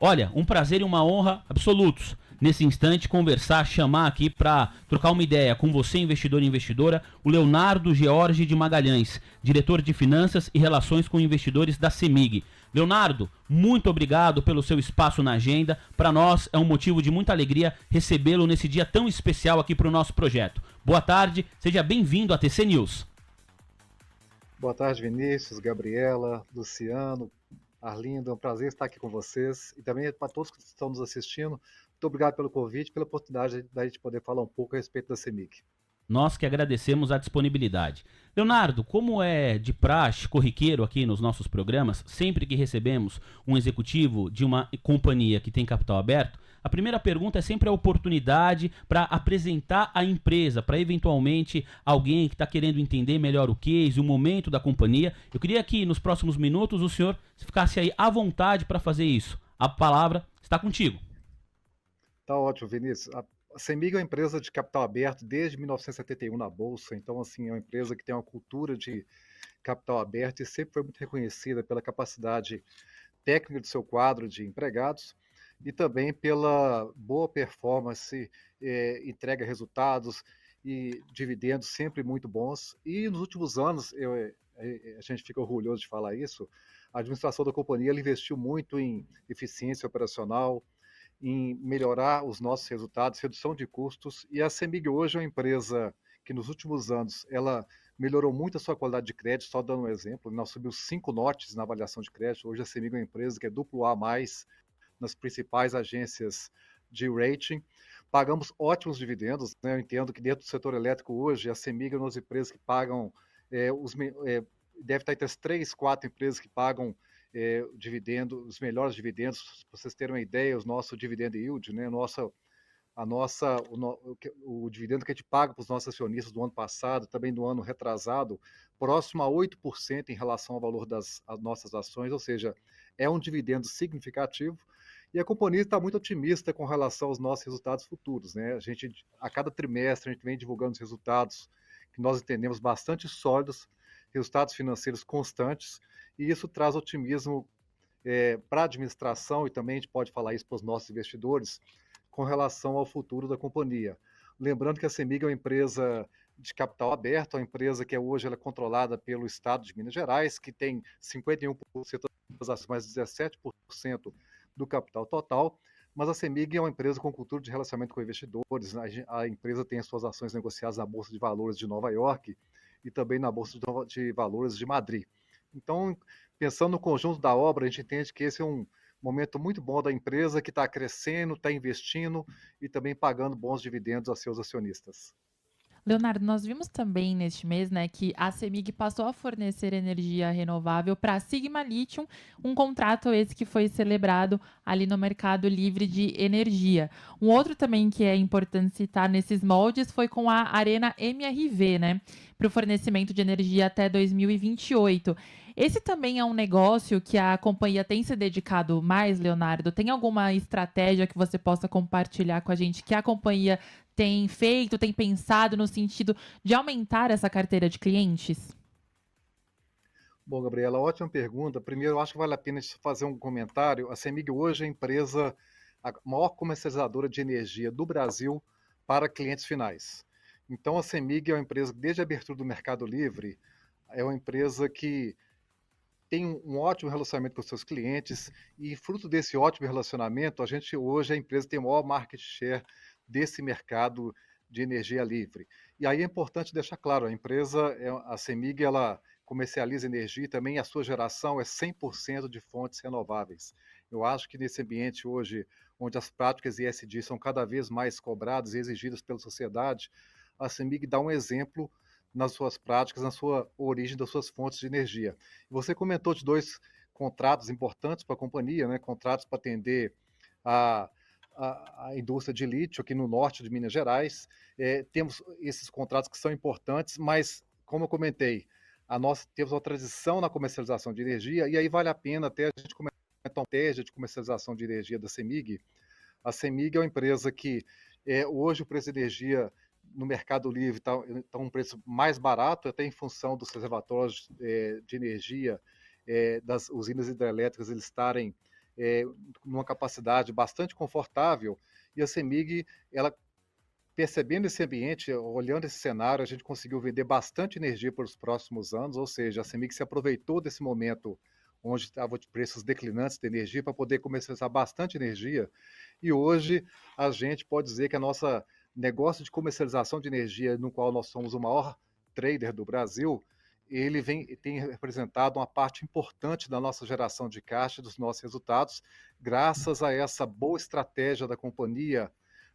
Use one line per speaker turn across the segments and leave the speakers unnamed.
Olha, um prazer e uma honra absolutos. Nesse instante, conversar, chamar aqui para trocar uma ideia com você, investidor e investidora, o Leonardo George de Magalhães, diretor de Finanças e Relações com Investidores da CEMIG. Leonardo, muito obrigado pelo seu espaço na agenda. Para nós é um motivo de muita alegria recebê-lo nesse dia tão especial aqui para o nosso projeto. Boa tarde, seja bem-vindo à TC News.
Boa tarde, Vinícius, Gabriela, Luciano, Arlindo, é um prazer estar aqui com vocês e também para todos que estão nos assistindo. Muito obrigado pelo convite e pela oportunidade da gente poder falar um pouco a respeito da CEMIG.
Nós que agradecemos a disponibilidade. Leonardo, como é de praxe, corriqueiro aqui nos nossos programas, sempre que recebemos um executivo de uma companhia que tem capital aberto, a primeira pergunta é sempre a oportunidade para apresentar a empresa, para eventualmente alguém que está querendo entender melhor o case, o momento da companhia. Eu queria que nos próximos minutos o senhor ficasse aí à vontade para fazer isso. A palavra está contigo.
Tá ótimo, Vinícius. A CEMIG é uma empresa de capital aberto desde 1971 na Bolsa, então assim, é uma empresa que tem uma cultura de capital aberto e sempre foi muito reconhecida pela capacidade técnica do seu quadro de empregados e também pela boa performance, entrega resultados e dividendos sempre muito bons. E nos últimos anos, a gente fica orgulhoso de falar isso, a administração da companhia ela investiu muito em eficiência operacional, em melhorar os nossos resultados, redução de custos, e a CEMIG hoje é uma empresa que nos últimos anos ela melhorou muito a sua qualidade de crédito, só dando um exemplo, nós subimos 5 notes na avaliação de crédito, hoje a CEMIG é uma empresa que é AA+, nas principais agências de rating, pagamos ótimos dividendos, né? Eu entendo que dentro do setor elétrico hoje, a CEMIG é uma das empresas que pagam, deve estar entre as 3, 4 empresas que pagam dividendo, os melhores dividendos, para vocês terem uma ideia, o nosso dividend yield, né, o dividendo que a gente paga para os nossos acionistas do ano passado, também do ano retrasado, próximo a 8% em relação ao valor das nossas ações, ou seja, é um dividendo significativo, e a companhia está muito otimista com relação aos nossos resultados futuros, né? A cada trimestre, a gente vem divulgando os resultados que nós entendemos bastante sólidos, resultados financeiros constantes, e isso traz otimismo para a administração, e também a gente pode falar isso para os nossos investidores, com relação ao futuro da companhia. Lembrando que a CEMIG é uma empresa de capital aberto, uma empresa que hoje ela é controlada pelo Estado de Minas Gerais, que tem 51% das ações, mais 17% do capital total, mas a CEMIG é uma empresa com cultura de relacionamento com investidores, a empresa tem as suas ações negociadas na Bolsa de Valores de Nova York e também na Bolsa de Valores de Madrid. Então, pensando no conjunto da obra, a gente entende que esse é um momento muito bom da empresa que está crescendo, está investindo e também pagando bons dividendos a seus acionistas.
Leonardo, nós vimos também neste mês, né, que a CEMIG passou a fornecer energia renovável para a Sigma Lithium, um contrato esse que foi celebrado ali no mercado livre de energia. Um outro também que é importante citar nesses moldes foi com a Arena MRV, né, para o fornecimento de energia até 2028. Esse também é um negócio que a companhia tem se dedicado mais, Leonardo? Tem alguma estratégia que você possa compartilhar com a gente que a companhia tem feito, tem pensado no sentido de aumentar essa carteira de clientes?
Bom, Gabriela, ótima pergunta. Primeiro, eu acho que vale a pena fazer um comentário. A CEMIG hoje é a maior comercializadora de energia do Brasil para clientes finais. Então, a CEMIG é uma empresa que, desde a abertura do Mercado Livre, é uma empresa que tem um ótimo relacionamento com seus clientes e, fruto desse ótimo relacionamento, hoje, a empresa tem o maior market share desse mercado de energia livre. E aí é importante deixar claro, a CEMIG, ela comercializa energia e também a sua geração é 100% de fontes renováveis. Eu acho que nesse ambiente hoje, onde as práticas ESG são cada vez mais cobradas e exigidas pela sociedade, a CEMIG dá um exemplo nas suas práticas, na sua origem das suas fontes de energia. Você comentou de 2 contratos importantes para a companhia, né? Contratos para atender a, a indústria de lítio aqui no norte de Minas Gerais. Temos esses contratos que são importantes, mas, como eu comentei, temos uma transição na comercialização de energia, e aí vale a pena até a gente comentar uma estratégia de comercialização de energia da CEMIG. A CEMIG é uma empresa que hoje o preço de energia no Mercado Livre está um preço mais barato, até em função dos reservatórios de energia das usinas hidrelétricas eles estarem numa capacidade bastante confortável, e a CEMIG, ela percebendo esse ambiente, olhando esse cenário, a gente conseguiu vender bastante energia para os próximos anos, ou seja, a CEMIG se aproveitou desse momento onde estava de preços declinantes de energia para poder comercializar bastante energia, e hoje a gente pode dizer que a nossa negócio de comercialização de energia, no qual nós somos o maior trader do Brasil, ele tem representado uma parte importante da nossa geração de caixa, dos nossos resultados, graças a essa boa estratégia da companhia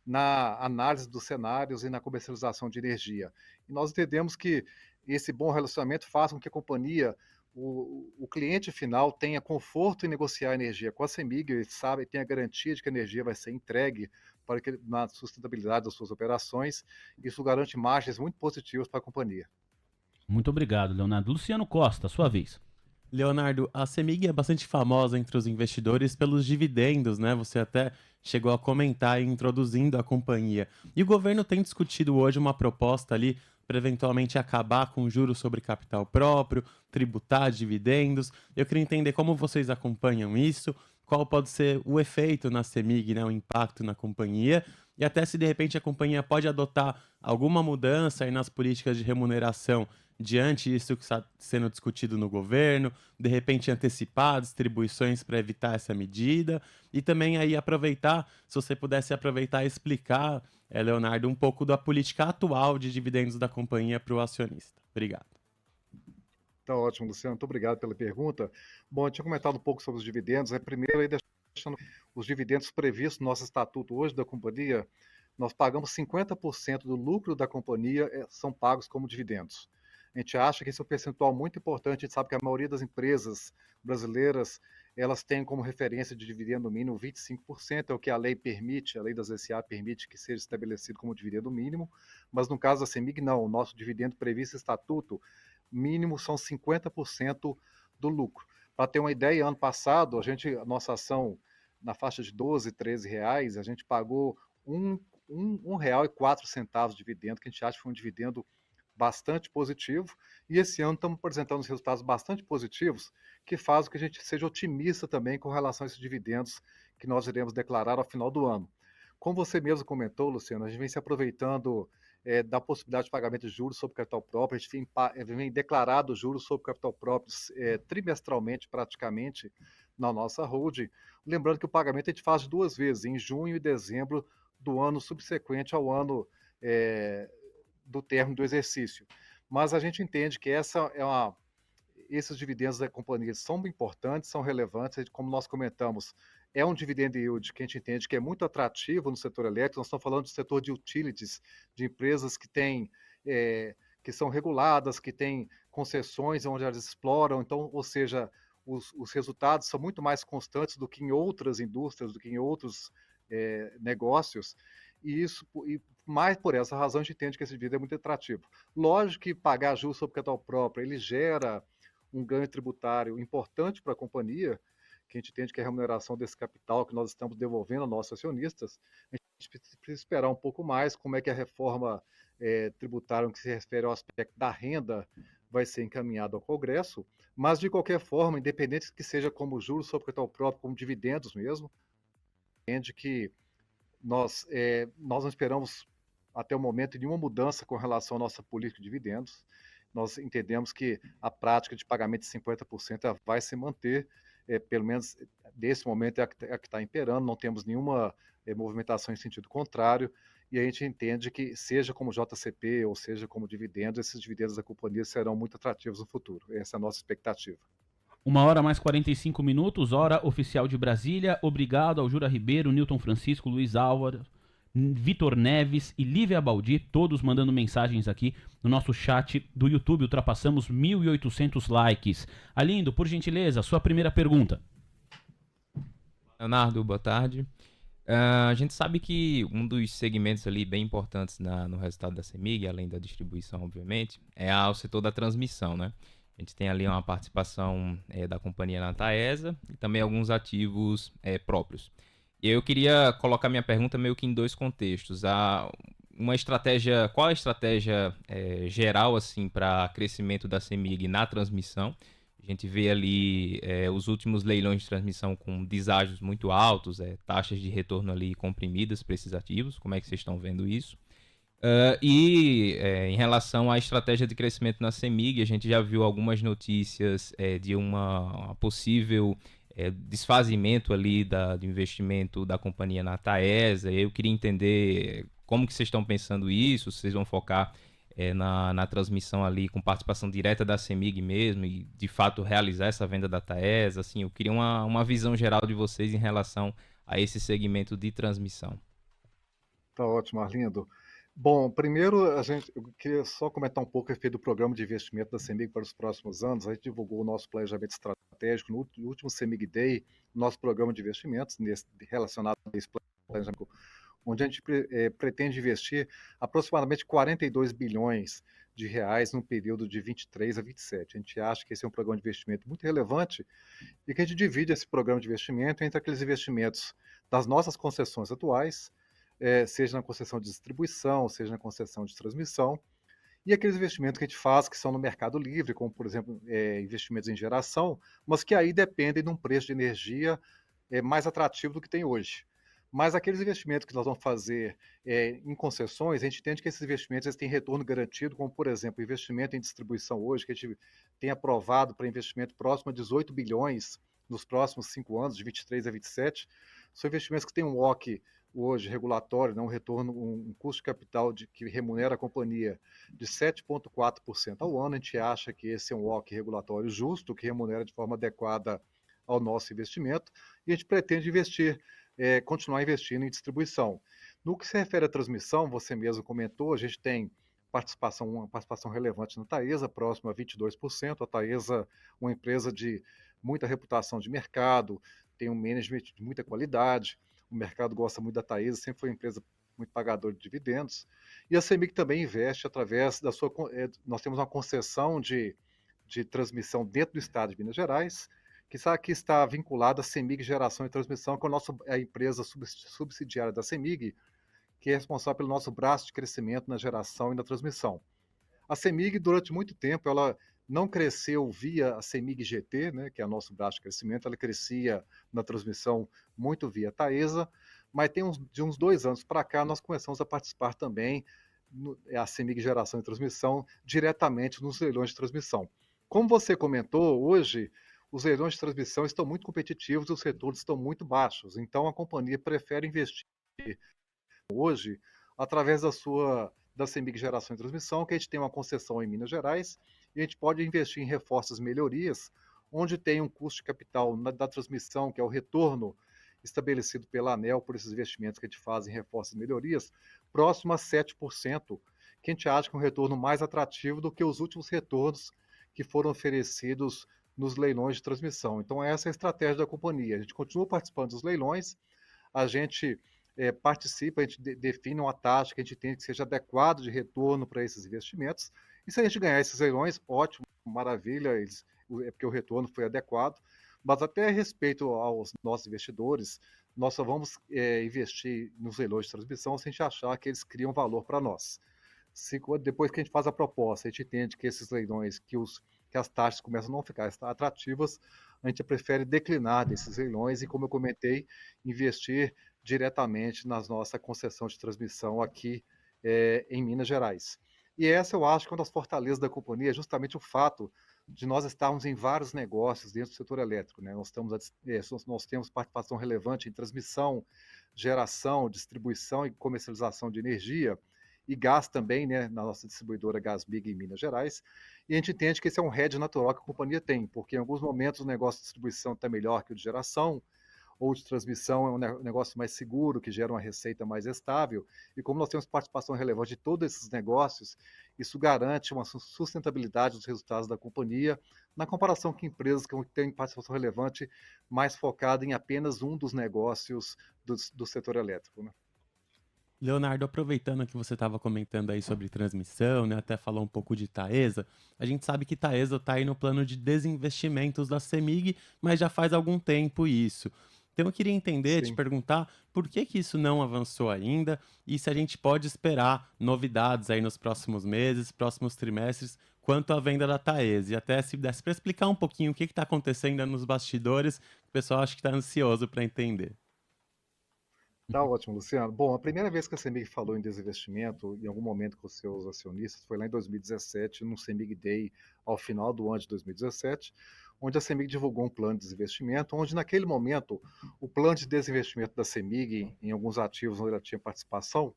na análise dos cenários e na comercialização de energia. E nós entendemos que esse bom relacionamento faz com que a companhia, o cliente final, tenha conforto em negociar energia com a CEMIG, e sabe, tenha garantia de que a energia vai ser entregue para que, na sustentabilidade das suas operações. Isso garante margens muito positivas para a companhia.
Muito obrigado, Leonardo. Luciano Costa, sua vez.
Leonardo, a CEMIG é bastante famosa entre os investidores pelos dividendos, né? Você até chegou a comentar introduzindo a companhia. E o governo tem discutido hoje uma proposta ali para eventualmente acabar com juros sobre capital próprio, tributar dividendos. Eu queria entender como vocês acompanham isso, qual pode ser o efeito na CEMIG, né, o impacto na companhia, e até se de repente a companhia pode adotar alguma mudança aí nas políticas de remuneração diante disso que está sendo discutido no governo, de repente antecipar distribuições para evitar essa medida, e também aí aproveitar, se você pudesse aproveitar e explicar, Leonardo, um pouco da política atual de dividendos da companhia para o acionista. Obrigado.
Tá ótimo, Luciano. Muito obrigado pela pergunta. Bom, eu tinha comentado um pouco sobre os dividendos. Primeiro, aí deixando os dividendos previstos no nosso estatuto hoje da companhia, nós pagamos 50% do lucro da companhia são pagos como dividendos. A gente acha que esse é um percentual muito importante. A gente sabe que a maioria das empresas brasileiras, elas têm como referência de dividendo mínimo 25%, é o que a lei permite, a lei das SA permite que seja estabelecido como dividendo mínimo, mas no caso da CEMIG, não. O nosso dividendo previsto em estatuto mínimo são 50% do lucro. Para ter uma ideia, ano passado, a nossa ação na faixa de R$12, R$13, a gente pagou R$1,04 de dividendo, que a gente acha que foi um dividendo bastante positivo, e esse ano estamos apresentando os resultados bastante positivos, que faz com que a gente seja otimista também com relação a esses dividendos que nós iremos declarar ao final do ano. Como você mesmo comentou, Luciano, a gente vem se aproveitando da possibilidade de pagamento de juros sobre capital próprio, a gente vem declarado juros sobre capital próprio trimestralmente, praticamente, na nossa holding. Lembrando que o pagamento a gente faz 2 vezes, em junho e dezembro do ano subsequente ao ano do término do exercício. Mas a gente entende que esses dividendos da companhia são importantes, são relevantes, como nós comentamos, é um dividend yield que a gente entende que é muito atrativo no setor elétrico. Nós estamos falando do setor de utilities, de empresas que que são reguladas, que têm concessões onde elas exploram, então, ou seja, os resultados são muito mais constantes do que em outras indústrias, do que em outros negócios, e mais por essa razão a gente entende que esse dividendo é muito atrativo. Lógico que pagar juros sobre capital próprio, ele gera um ganho tributário importante para a companhia, que a gente entende que é a remuneração desse capital que nós estamos devolvendo aos nossos acionistas. A gente precisa esperar um pouco mais como é que a reforma tributária, no que se refere ao aspecto da renda, vai ser encaminhada ao Congresso, mas de qualquer forma, independente que seja como juros sobre capital próprio, como dividendos mesmo, entende que nós não esperamos até o momento nenhuma mudança com relação à nossa política de dividendos. Nós entendemos que a prática de pagamento de 50% vai se manter, pelo menos nesse momento é a que está imperando, não temos nenhuma movimentação em sentido contrário, e a gente entende que, seja como JCP ou seja como dividendos, esses dividendos da companhia serão muito atrativos no futuro. Essa é a nossa expectativa.
1h mais 45 minutos, hora oficial de Brasília. Obrigado ao Jura Ribeiro, Newton Francisco, Luiz Álvaro, Vitor Neves e Lívia Baldi, todos mandando mensagens aqui no nosso chat do YouTube. Ultrapassamos 1.800 likes. Alindo, por gentileza, sua primeira pergunta.
Leonardo, boa tarde. A gente sabe que um dos segmentos ali bem importantes no resultado da CEMIG, além da distribuição, obviamente, é o setor da transmissão, né? A gente tem ali uma participação da companhia na Taesa e também alguns ativos próprios. E eu queria colocar minha pergunta meio que em 2 contextos. Qual a estratégia geral assim para crescimento da CEMIG na transmissão, A gente vê ali os últimos leilões de transmissão com deságios muito altos, taxas de retorno ali comprimidas para esses ativos. Como é que vocês estão vendo isso? Em relação à estratégia de crescimento na CEMIG, a gente já viu algumas notícias de uma possível desfazimento ali do investimento da companhia na Taesa. Eu queria entender como que vocês estão pensando isso, se vocês vão focar na transmissão ali com participação direta da CEMIG mesmo e de fato realizar essa venda da Taesa. Assim, eu queria uma visão geral de vocês em relação a esse segmento de transmissão.
Tá ótimo, Arlindo. Bom, primeiro, eu queria só comentar um pouco a respeito do programa de investimento da CEMIG para os próximos anos. A gente divulgou o nosso planejamento estratégico no último CEMIG Day, nosso programa de investimentos relacionado a esse planejamento, onde a gente pretende investir aproximadamente 42 bilhões de reais no período de 23 a 27. A gente acha que esse é um programa de investimento muito relevante e que a gente divide esse programa de investimento entre aqueles investimentos das nossas concessões atuais, seja na concessão de distribuição, seja na concessão de transmissão, e aqueles investimentos que a gente faz que são no mercado livre, como, por exemplo, investimentos em geração, mas que aí dependem de um preço de energia mais atrativo do que tem hoje. Mas aqueles investimentos que nós vamos fazer em concessões, a gente entende que esses investimentos eles têm retorno garantido, como, por exemplo, investimento em distribuição hoje, que a gente tem aprovado para investimento próximo a 18 bilhões nos próximos 5 anos, de 23 a 27, são investimentos que têm um WACC hoje regulatório, né, um retorno, um custo de capital que remunera a companhia de 7,4% ao ano. A gente acha que esse é um WACC regulatório justo, que remunera de forma adequada ao nosso investimento, e a gente pretende continuar investindo em distribuição. No que se refere à transmissão, você mesmo comentou, a gente tem uma participação relevante na Taesa, próxima a 22%. A Taesa, uma empresa de muita reputação de mercado, tem um management de muita qualidade, o mercado gosta muito da Taesa, sempre foi uma empresa muito pagadora de dividendos, e a CEMIG também investe através da sua... nós temos uma concessão de transmissão dentro do estado de Minas Gerais, que está vinculada à CEMIG Geração e Transmissão, que é a empresa subsidiária da CEMIG, que é responsável pelo nosso braço de crescimento na geração e na transmissão. A CEMIG, durante muito tempo, ela não cresceu via a CEMIG GT, né, que é o nosso braço de crescimento, ela crescia na transmissão muito via Taesa, mas de uns 2 anos para cá nós começamos a participar também, a CEMIG Geração e Transmissão, diretamente nos leilões de transmissão. Como você comentou, hoje os leilões de transmissão estão muito competitivos e os retornos estão muito baixos, então a companhia prefere investir hoje através da CEMIG Geração e Transmissão, que a gente tem uma concessão em Minas Gerais, e a gente pode investir em reforços e melhorias, onde tem um custo de capital da transmissão, que é o retorno estabelecido pela ANEEL por esses investimentos que a gente faz em reforços e melhorias, próximo a 7%, que a gente acha que é um retorno mais atrativo do que os últimos retornos que foram oferecidos nos leilões de transmissão. Então, essa é a estratégia da companhia. A gente continua participando dos leilões, a gente participa, a gente define uma taxa que a gente tem que seja adequada de retorno para esses investimentos, e se a gente ganhar esses leilões, ótimo, maravilha, é porque o retorno foi adequado, mas até a respeito aos nossos investidores, nós só vamos investir nos leilões de transmissão se a gente achar que eles criam valor para nós. Depois que a gente faz a proposta, a gente entende que esses leilões, que as taxas começam a não ficar atrativas, a gente prefere declinar desses leilões e, como eu comentei, investir diretamente na nossa concessão de transmissão aqui em Minas Gerais. E essa eu acho que é uma das fortalezas da companhia, é justamente o fato de nós estarmos em vários negócios dentro do setor elétrico, né? Nós temos participação relevante em transmissão, geração, distribuição e comercialização de energia, e gás também, né, na nossa distribuidora Gasmig em Minas Gerais, e a gente entende que esse é um hedge natural que a companhia tem, porque em alguns momentos o negócio de distribuição está melhor que o de geração, ou de transmissão é um negócio mais seguro, que gera uma receita mais estável, e como nós temos participação relevante de todos esses negócios, isso garante uma sustentabilidade dos resultados da companhia, na comparação com empresas que têm participação relevante mais focada em apenas um dos negócios do setor elétrico, né?
Leonardo, aproveitando que você estava comentando aí sobre transmissão, né, até falou um pouco de Taesa, a gente sabe que Taesa está aí no plano de desinvestimentos da CEMIG, mas já faz algum tempo isso. Então eu queria entender, te perguntar por que isso não avançou ainda e se a gente pode esperar novidades aí nos próximos meses, próximos trimestres, quanto a venda da Taese. E até se desse para explicar um pouquinho o que está acontecendo nos bastidores, o pessoal acho que está ansioso para entender.
Tá ótimo, Luciano. Bom, a primeira vez que a CEMIG falou em desinvestimento, em algum momento com os seus acionistas, foi lá em 2017, no CEMIG Day, ao final do ano de 2017, onde a CEMIG divulgou um plano de desinvestimento, onde naquele momento o plano de desinvestimento da CEMIG em alguns ativos onde ela tinha participação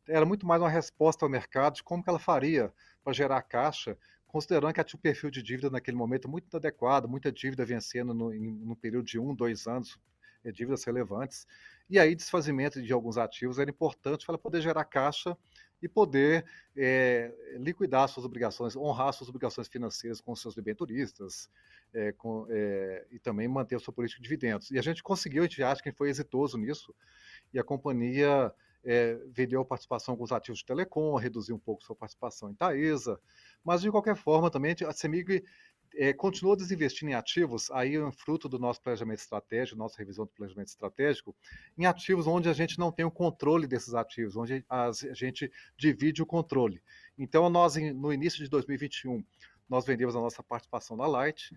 era muito mais uma resposta ao mercado de como que ela faria para gerar caixa, considerando que ela tinha um perfil de dívida naquele momento muito adequado, muita dívida vencendo no período de 1, 2 anos, dívidas relevantes, e aí desfazimento de alguns ativos era importante para ela poder gerar caixa e poder liquidar suas obrigações, honrar suas obrigações financeiras com seus debenturistas, e também manter a sua política de dividendos. E a gente conseguiu, a gente acha que foi exitoso nisso, e a companhia vendeu a participação com os ativos de telecom, reduziu um pouco sua participação em Taesa, mas de qualquer forma também a CEMIG continuou desinvestindo em ativos, aí fruto do nosso planejamento estratégico, nossa revisão do planejamento estratégico, em ativos onde a gente não tem o controle desses ativos, onde a gente divide o controle. Então, nós, no início de 2021, nós vendemos a nossa participação na Light,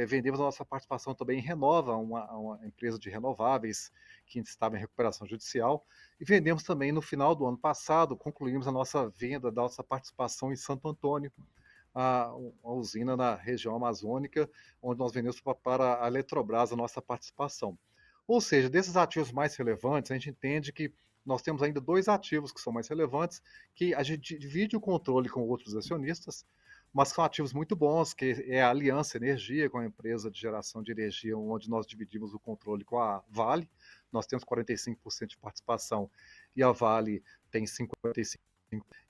vendemos a nossa participação também em Renova, uma empresa de renováveis que estava em recuperação judicial, e vendemos também no final do ano passado, concluímos a nossa venda da nossa participação em Santo Antônio, a usina na região amazônica, onde nós vendemos para a Eletrobras a nossa participação. Ou seja, desses ativos mais relevantes, a gente entende que nós temos ainda 2 ativos que são mais relevantes, que a gente divide o controle com outros acionistas, mas são ativos muito bons, que é a Aliança Energia, com a empresa de geração de energia, onde nós dividimos o controle com a Vale. Nós temos 45% de participação e a Vale tem 55%.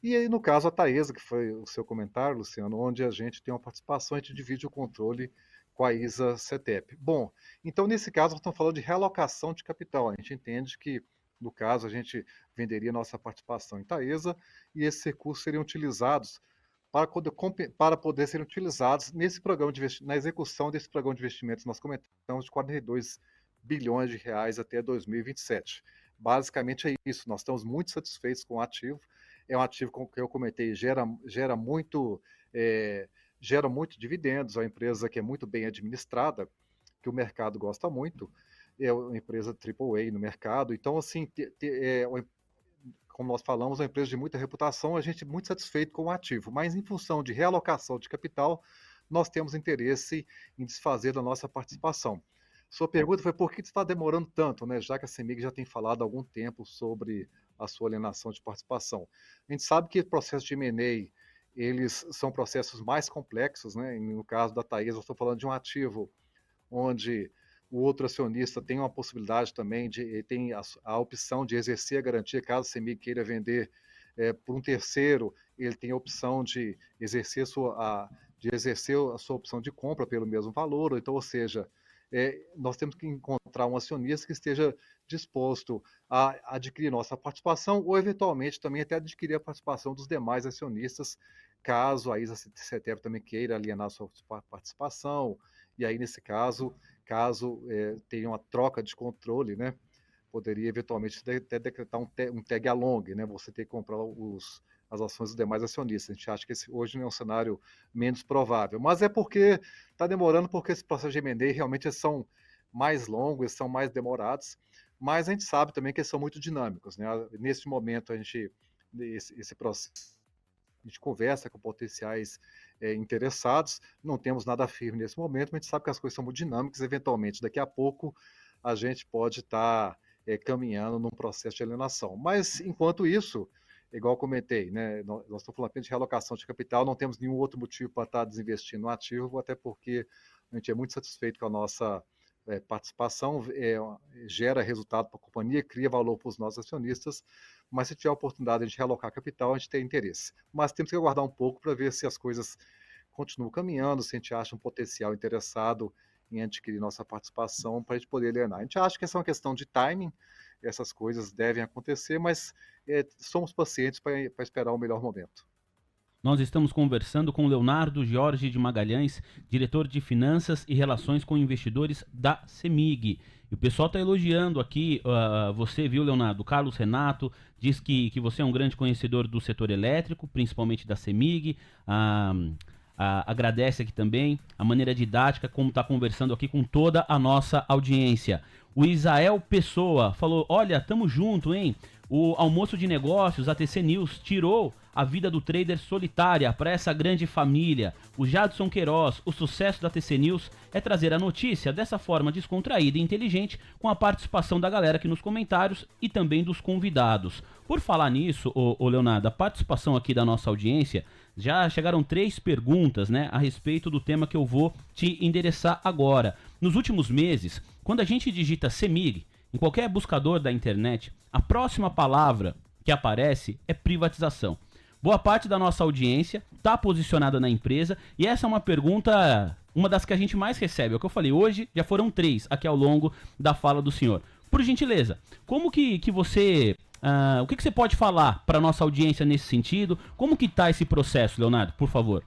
E aí, no caso, a Taesa, que foi o seu comentário, Luciano, onde a gente tem uma participação, a gente divide o controle com a ISA-CETEP. Bom, então, nesse caso, nós estamos falando de realocação de capital. A gente entende que, no caso, a gente venderia nossa participação em Taesa e esses recursos seriam utilizados para poder serem utilizados nesse programa na execução desse programa de investimentos. Nós comentamos de 42 bilhões de reais até 2027. Basicamente é isso. Nós estamos muito satisfeitos com o ativo. É um ativo, como eu comentei, gera muito dividendos, é uma empresa que é muito bem administrada, que o mercado gosta muito, é uma empresa AAA no mercado. Então, assim, como nós falamos, é uma empresa de muita reputação, a gente é muito satisfeito com o ativo, mas em função de realocação de capital, nós temos interesse em desfazer da nossa participação. Sua pergunta foi por que está demorando tanto, né? Já que a CEMIG já tem falado há algum tempo sobre a sua alienação de participação. A gente sabe que o processo de M&A, eles são processos mais complexos, né? No caso da Taesa, eu estou falando de um ativo onde o outro acionista tem uma possibilidade também, tem a opção de exercer a garantia, caso a CEMIG queira vender por um terceiro, ele tem a opção de exercer a sua opção de compra pelo mesmo valor, então, ou seja, nós temos que encontrar um acionista que esteja disposto a adquirir nossa participação ou, eventualmente, também até adquirir a participação dos demais acionistas, caso a ISA-CETEP também queira alienar sua participação, e aí, nesse caso tenha uma troca de controle, né, poderia, eventualmente, até decretar um tag along, né, você ter que comprar as ações dos demais acionistas. A gente acha que esse hoje é um cenário menos provável, mas é porque está demorando, porque esse processo de M&A realmente são mais longos, são mais demorados, mas a gente sabe também que eles são muito dinâmicos, né? Nesse momento, esse processo, a gente conversa com potenciais interessados, não temos nada firme nesse momento, mas a gente sabe que as coisas são muito dinâmicas, eventualmente, daqui a pouco, a gente pode estar caminhando num processo de alienação. Mas, enquanto isso, igual eu comentei, né, nós estamos falando apenas de realocação de capital, não temos nenhum outro motivo para estar desinvestindo no ativo, até porque a gente é muito satisfeito com a nossa participação, gera resultado para a companhia, cria valor para os nossos acionistas, mas se tiver a oportunidade de realocar capital, a gente tem interesse. Mas temos que aguardar um pouco para ver se as coisas continuam caminhando, se a gente acha um potencial interessado em adquirir nossa participação para a gente poder alienar. A gente acha que essa é uma questão de timing, essas coisas devem acontecer, mas somos pacientes para esperar o melhor momento.
Nós estamos conversando com Leonardo Jorge de Magalhães, diretor de Finanças e Relações com Investidores da CEMIG. E o pessoal está elogiando aqui, você viu, Leonardo, o Carlos Renato diz que você é um grande conhecedor do setor elétrico, principalmente da CEMIG. A agradece aqui também a maneira didática, como está conversando aqui com toda a nossa audiência. O Isael Pessoa falou, olha, tamo junto, hein? O almoço de negócios, a TC News, tirou a vida do trader solitária para essa grande família. O Jadson Queiroz, o sucesso da TC News é trazer a notícia dessa forma descontraída e inteligente, com a participação da galera aqui nos comentários e também dos convidados. Por falar nisso, ô Leonardo, a participação aqui da nossa audiência, já chegaram 3 perguntas, né, a respeito do tema que eu vou te endereçar agora. Nos últimos meses, quando a gente digita CEMIG, em qualquer buscador da internet, a próxima palavra que aparece é privatização. Boa parte da nossa audiência está posicionada na empresa e essa é uma pergunta, uma das que a gente mais recebe. É o que eu falei, hoje já foram 3 aqui ao longo da fala do senhor. Por gentileza, como que você... o que você pode falar para a nossa audiência nesse sentido? Como que está esse processo, Leonardo, por favor?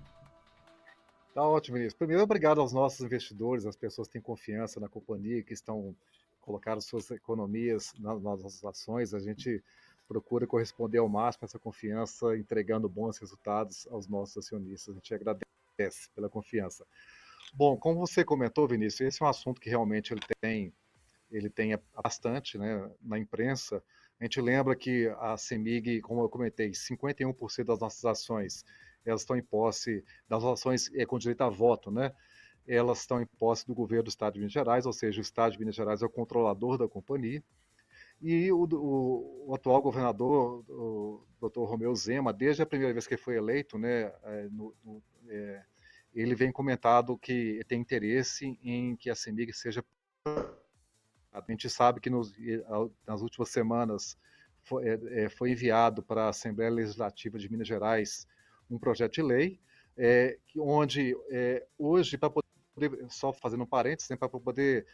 Tá ótimo, Vinícius. Primeiro, obrigado aos nossos investidores, às pessoas que têm confiança na companhia, que estão colocando suas economias nas nossas ações. A gente procura corresponder ao máximo a essa confiança, entregando bons resultados aos nossos acionistas. A gente agradece pela confiança. Bom, como você comentou, Vinícius, esse é um assunto que realmente ele tem bastante, né, na imprensa. A gente lembra que a CEMIG, como eu comentei, 51% das nossas ações, elas estão em posse das ações com direito a voto, né? Elas estão em posse do governo do Estado de Minas Gerais, ou seja, o Estado de Minas Gerais é o controlador da companhia. E o atual governador, o Dr. Romeu Zema, desde a primeira vez que foi eleito, né, ele vem comentado que tem interesse em que a CEMIG seja... A gente sabe que nas últimas semanas foi enviado para a Assembleia Legislativa de Minas Gerais um projeto de lei, onde hoje, para poder, só fazendo um parênteses, né, para poder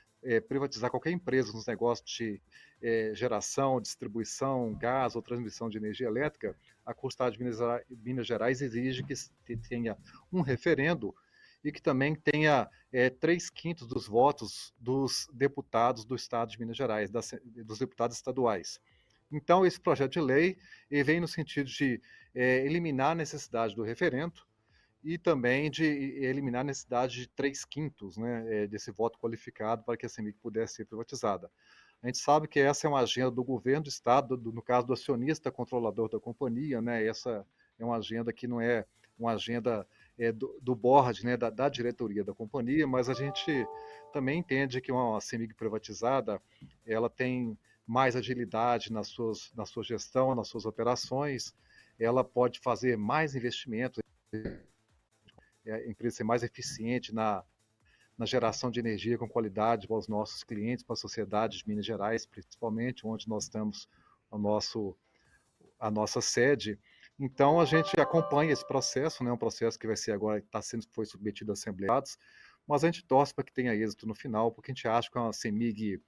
privatizar qualquer empresa nos negócios de geração, distribuição, gás ou transmissão de energia elétrica, a Estado de Minas Gerais exige que tenha um referendo e que também tenha 3/5 dos votos dos deputados do Estado de Minas Gerais, dos deputados estaduais. Então, esse projeto de lei vem no sentido de eliminar a necessidade do referendo e também de eliminar a necessidade de 3/5, né, desse voto qualificado para que a CEMIG pudesse ser privatizada. A gente sabe que essa é uma agenda do governo do Estado, no caso do acionista controlador da companhia, né, essa é uma agenda que não é uma agenda do board, né, da diretoria da companhia, mas a gente também entende que uma CEMIG privatizada, ela tem mais agilidade na sua gestão, nas suas operações, ela pode fazer mais investimentos, a empresa ser mais eficiente na geração de energia com qualidade para os nossos clientes, para a sociedade de Minas Gerais, principalmente, onde nós temos a nossa sede. Então, a gente acompanha esse processo, né, um processo que vai ser agora, foi submetido a assembleados, mas a gente torce para que tenha êxito no final, porque a gente acha que uma CEMIG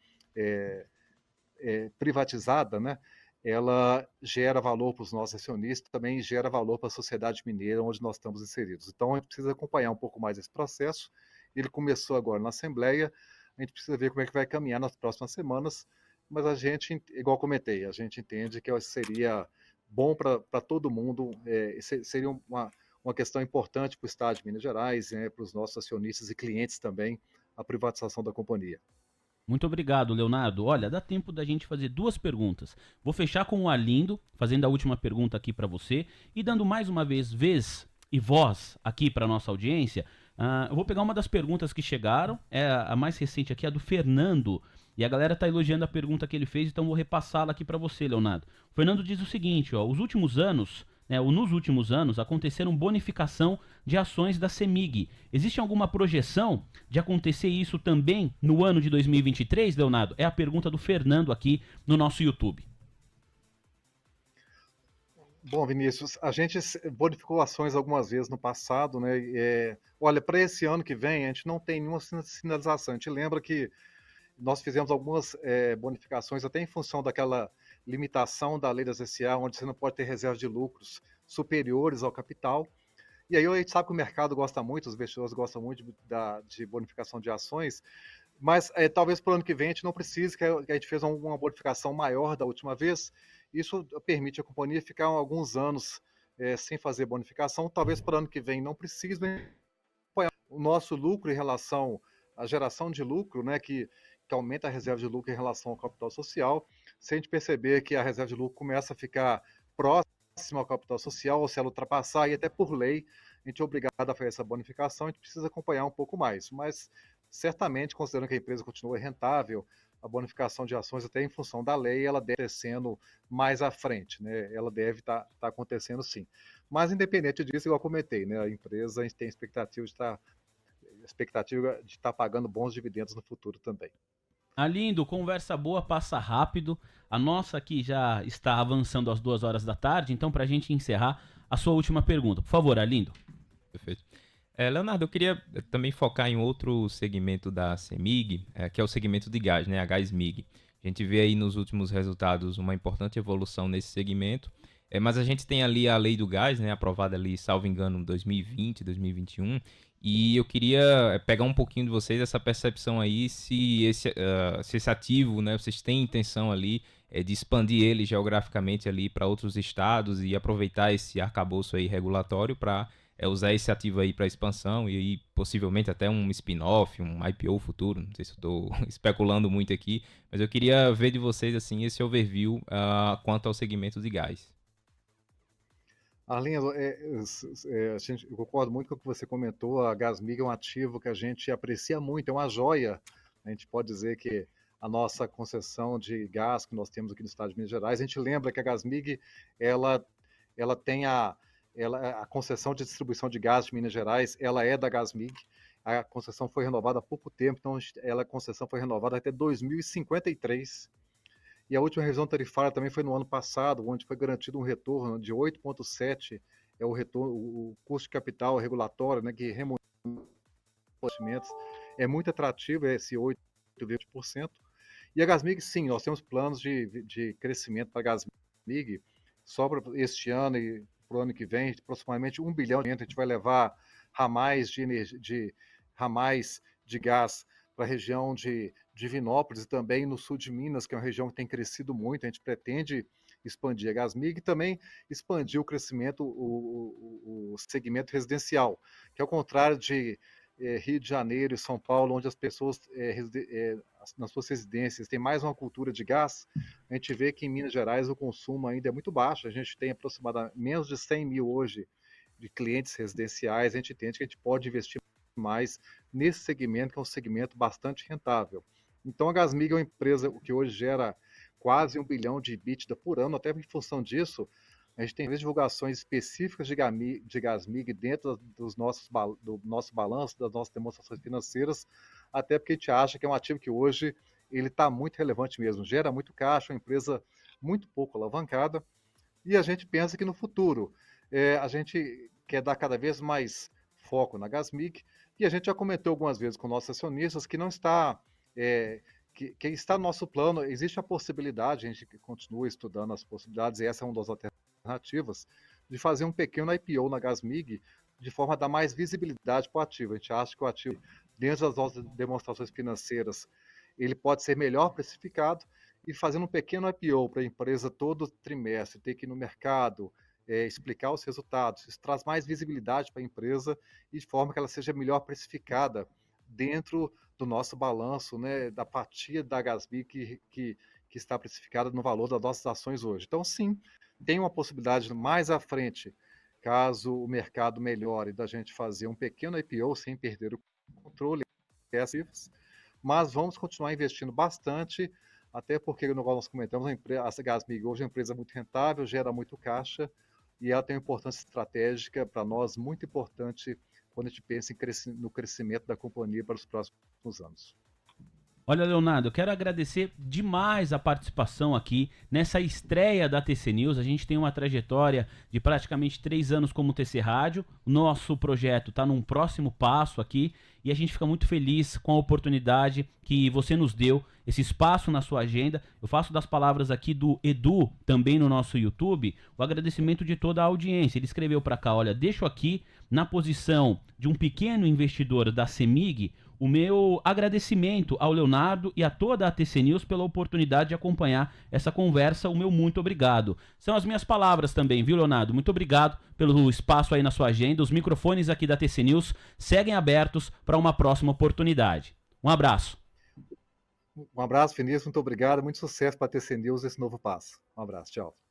privatizada, né, ela gera valor para os nossos acionistas, também gera valor para a sociedade mineira onde nós estamos inseridos. Então, a gente precisa acompanhar um pouco mais esse processo. Ele começou agora na Assembleia, a gente precisa ver como é que vai caminhar nas próximas semanas, mas a gente, igual comentei, a gente entende que seria bom para todo mundo, seria uma questão importante para o Estado de Minas Gerais, para os nossos acionistas e clientes também, a privatização da companhia.
Muito obrigado, Leonardo. Olha, dá tempo da gente fazer 2 perguntas. Vou fechar com o Arlindo, fazendo a última pergunta aqui para você e dando mais uma vez e voz aqui para nossa audiência. Eu vou pegar uma das perguntas que chegaram, a mais recente aqui, a do Fernando, e a galera tá elogiando a pergunta que ele fez, então vou repassá-la aqui para você, Leonardo. O Fernando diz o seguinte, nos últimos anos aconteceram bonificação de ações da CEMIG. Existe alguma projeção de acontecer isso também no ano de 2023, Leonardo? É a pergunta do Fernando aqui no nosso YouTube.
Bom, Vinícius, a gente bonificou ações algumas vezes no passado, né? Olha, para esse ano que vem, a gente não tem nenhuma sinalização. A gente lembra que nós fizemos algumas bonificações até em função daquela limitação da lei das SA, onde você não pode ter reservas de lucros superiores ao capital. E aí a gente sabe que o mercado gosta muito, os investidores gostam muito de bonificação de ações, mas talvez para o ano que vem a gente não precise, que a gente fez uma bonificação maior da última vez. Isso permite a companhia ficar alguns anos sem fazer bonificação. Talvez para o ano que vem não precise, o nosso lucro em relação à geração de lucro, né, que aumenta a reserva de lucro em relação ao capital social. Se a gente perceber que a reserva de lucro começa a ficar próxima ao capital social, ou se ela ultrapassar, e até por lei, a gente é obrigado a fazer essa bonificação, a gente precisa acompanhar um pouco mais. Mas, certamente, considerando que a empresa continua rentável, a bonificação de ações, até em função da lei, ela deve estar sendo mais à frente, né? Ela deve estar acontecendo sim. Mas, independente disso, igual eu comentei, né? A empresa, a gente tem expectativa de estar pagando bons dividendos no futuro também.
Arlindo, conversa boa, passa rápido. A nossa aqui já está avançando às 2 horas da tarde, então para a gente encerrar, a sua última pergunta. Por favor, Arlindo.
Perfeito. Leonardo, eu queria também focar em outro segmento da CEMIG, que é o segmento de gás, né, a GasMig. A gente vê aí nos últimos resultados uma importante evolução nesse segmento, mas a gente tem ali a lei do gás, né, aprovada ali, salvo engano, em 2020, 2021, e eu queria pegar um pouquinho de vocês essa percepção aí, se esse ativo, né, vocês têm intenção ali de expandir ele geograficamente ali para outros estados e aproveitar esse arcabouço aí regulatório para usar esse ativo aí para expansão e aí possivelmente até um spin-off, um IPO futuro. Não sei se eu estou especulando muito aqui, mas eu queria ver de vocês assim esse overview quanto ao segmento de gás.
Arlindo, eu concordo muito com o que você comentou. A GasMig é um ativo que a gente aprecia muito, é uma joia. A gente pode dizer que a nossa concessão de gás que nós temos aqui no estado de Minas Gerais, a gente lembra que a GasMig ela tem a concessão de distribuição de gás de Minas Gerais, ela é da GasMig. A concessão foi renovada há pouco tempo, então a concessão foi renovada até 2053. E a última revisão tarifária também foi no ano passado, onde foi garantido um retorno de 8,7, é o retorno, o custo de capital regulatório, né, que remunera investimentos, é muito atrativo esse 8,20%. E a GasMig, sim, nós temos planos de crescimento para a GasMig, só para este ano e para o ano que vem, aproximadamente 1 bilhão de gente vai levar ramais de gás para a região de Divinópolis e também no sul de Minas, que é uma região que tem crescido muito. A gente pretende expandir a GasMig e também expandir o crescimento, o segmento residencial, que ao contrário de Rio de Janeiro e São Paulo, onde as pessoas nas suas residências têm mais uma cultura de gás, a gente vê que em Minas Gerais o consumo ainda é muito baixo. A gente tem aproximadamente menos de 100 mil hoje de clientes residenciais. A gente entende que a gente pode investir mais nesse segmento, que é um segmento bastante rentável. Então a GasMig é uma empresa que hoje gera quase 1 bilhão de EBITDA por ano. Até em função disso, a gente tem divulgações específicas de GasMig dentro do nosso balanço, das nossas demonstrações financeiras, até porque a gente acha que é um ativo que hoje ele está muito relevante mesmo, gera muito caixa, uma empresa muito pouco alavancada, e a gente pensa que no futuro a gente quer dar cada vez mais foco na GasMig, e a gente já comentou algumas vezes com nossos acionistas que não está... que está no nosso plano, existe a possibilidade, a gente continua estudando as possibilidades, e essa é uma das alternativas, de fazer um pequeno IPO na GasMig, de forma a dar mais visibilidade para o ativo. A gente acha que o ativo, dentro das nossas demonstrações financeiras, ele pode ser melhor precificado, e fazendo um pequeno IPO para a empresa todo trimestre, ter que ir no mercado, explicar os resultados, isso traz mais visibilidade para a empresa e de forma que ela seja melhor precificada dentro do nosso balanço, né, da fatia da GasMig que está precificada no valor das nossas ações hoje. Então, sim, tem uma possibilidade mais à frente, caso o mercado melhore, da gente fazer um pequeno IPO sem perder o controle, mas vamos continuar investindo bastante, até porque, no qual nós comentamos, a GasMig hoje é uma empresa muito rentável, gera muito caixa, e ela tem uma importância estratégica para nós, muito importante, quando a gente pensa no crescimento da companhia para os próximos anos.
Olha, Leonardo, eu quero agradecer demais a participação aqui nessa estreia da TC News. A gente tem uma trajetória de praticamente 3 anos como TC Rádio. O nosso projeto está num próximo passo aqui e a gente fica muito feliz com a oportunidade que você nos deu, esse espaço na sua agenda. Eu faço das palavras aqui do Edu, também no nosso YouTube, o agradecimento de toda a audiência. Ele escreveu para cá, olha, deixo aqui na posição de um pequeno investidor da CEMIG o meu agradecimento ao Leonardo e a toda a TC News pela oportunidade de acompanhar essa conversa. O meu muito obrigado. São as minhas palavras também, viu, Leonardo? Muito obrigado pelo espaço aí na sua agenda. Os microfones aqui da TC News seguem abertos para uma próxima oportunidade. Um abraço.
Um abraço, Vinícius. Muito obrigado. Muito sucesso para a TC News esse novo passo. Um abraço. Tchau.